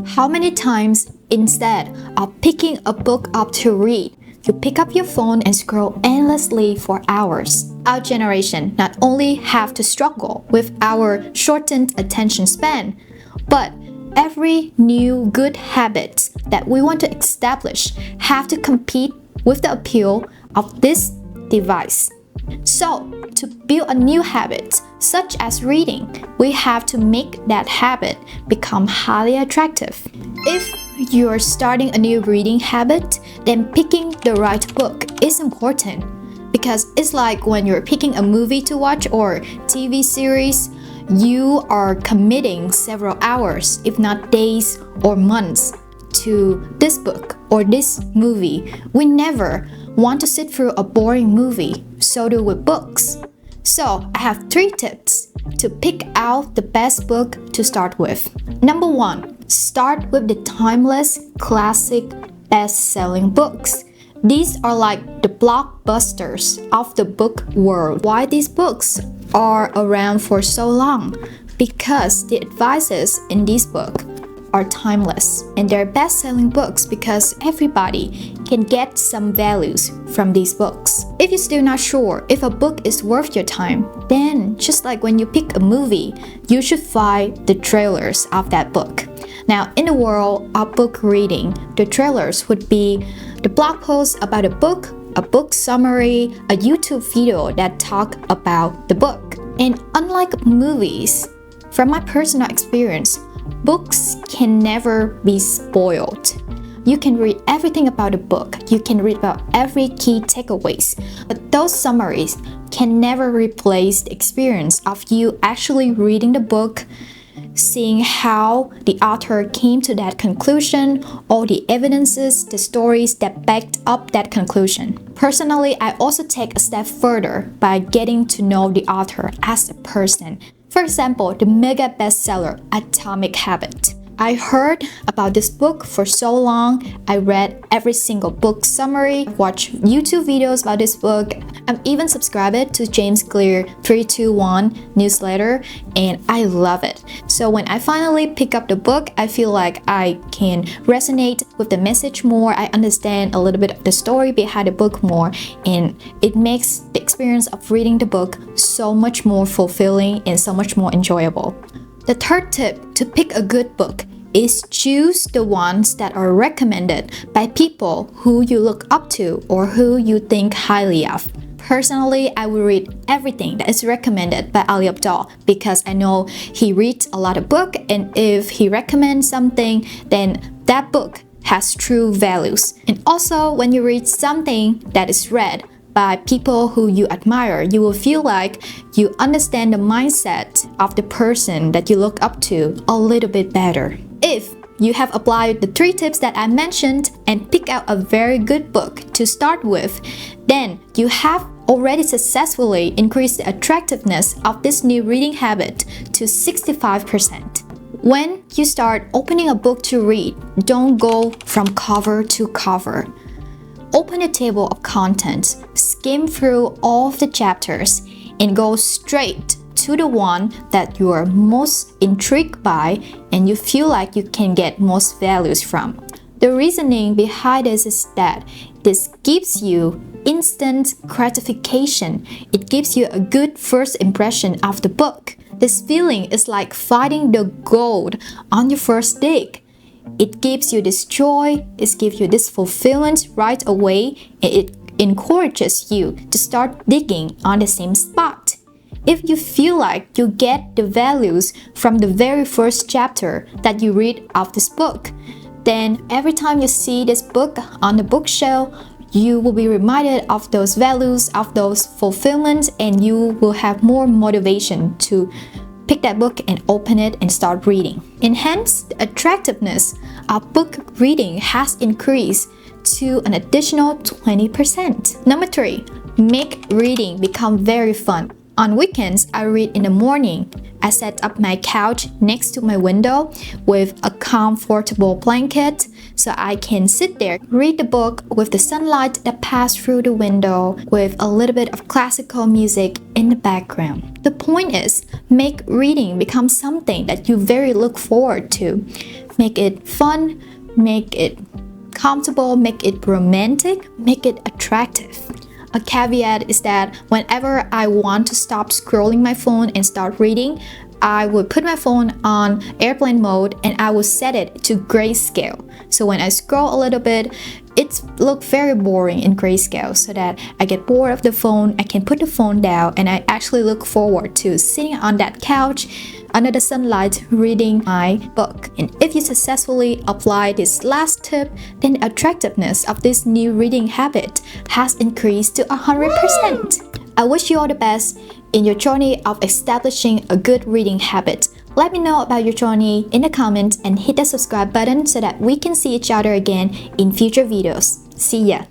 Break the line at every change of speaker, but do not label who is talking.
How many times, instead of picking a book up to read, you pick up your phone and scroll endlessly for hours? Our generation not only have to struggle with our shortened attention span, but every new good habit that we want to establish have to compete with the appeal of this device. So, to build a new habit, such as reading, we have to make that habit become highly attractive. If you're starting a new reading habit, then picking the right book is important because it's like when you're picking a movie to watch or TV series, you are committing several hours, if not days or months, to this book or this movie. We never want to sit through a boring movie, so do with books. So I have 3 tips to pick out the best book to start with. Number 1, start with the timeless, classic, best-selling books. These are like the blockbusters of the book world. Why these books are around for so long? Because the advices in these books are timeless, and they're best-selling books because everybody can get some values from these books. If you're still not sure if a book is worth your time, then just like when you pick a movie, you should find the trailers of that book. Now, in the world of book reading, the trailers would be the blog post about a book summary, a YouTube video that talk about the book. And unlike movies, from my personal experience, books can never be spoiled. You can read everything about a book. You can read about every key takeaways. But those summaries can never replace the experience of you actually reading the book, seeing how the author came to that conclusion, all the evidences, the stories that backed up that conclusion. Personally, I also take a step further by getting to know the author as a person. For example, the mega bestseller Atomic Habit. I heard about this book for so long. I read every single book summary, watched YouTube videos about this book. I'm even subscribed to James Clear 321 newsletter, and I love it. So when I finally pick up the book, I feel like I can resonate with the message more. I understand a little bit of the story behind the book more, and it makes the experience of reading the book so much more fulfilling and so much more enjoyable. The third tip to pick a good book is choose the ones that are recommended by people who you look up to or who you think highly of. Personally, I will read everything that is recommended by Ali Abdaal because I know he reads a lot of books, and if he recommends something, then that book has true values. And also, when you read something that is read by people who you admire, you will feel like you understand the mindset of the person that you look up to a little bit better. If you have applied the 3 tips that I mentioned and pick out a very good book to start with, then you have already successfully increased the attractiveness of this new reading habit to 65%. When you start opening a book to read, don't go from cover to cover. Open a table of contents, skim through all of the chapters, and go straight to the one that you are most intrigued by and you feel like you can get most values from. The reasoning behind this is that this gives you instant gratification. It gives you a good first impression of the book. This feeling is like finding the gold on your first dig. It gives you this joy, it gives you this fulfillment right away, and it encourages you to start digging on the same spot. If you feel like you get the values from the very first chapter that you read of this book, then every time you see this book on the bookshelf, you will be reminded of those values, of those fulfillments, and you will have more motivation to pick that book and open it and start reading. And hence, the attractiveness of book reading has increased to an additional 20%. Number 3, make reading become very fun. On weekends, I read in the morning. I set up my couch next to my window with a comfortable blanket so I can sit there, read the book with the sunlight that passes through the window with a little bit of classical music in the background. The point is, make reading become something that you very look forward to. make it fun, make it comfortable, make it romantic, make it attractive. A caveat is that whenever I want to stop scrolling my phone and start reading, I would put my phone on airplane mode and I would set it to grayscale. So when I scroll a little bit, it looks very boring in grayscale, so that I get bored of the phone, I can put the phone down, and I actually look forward to sitting on that couch under the sunlight reading my book. And if you successfully apply this last tip, then the attractiveness of this new reading habit has increased to 100%. I wish you all the best in your journey of establishing a good reading habit. Let me know about your journey in the comments and hit the subscribe button so that we can see each other again in future videos. See ya!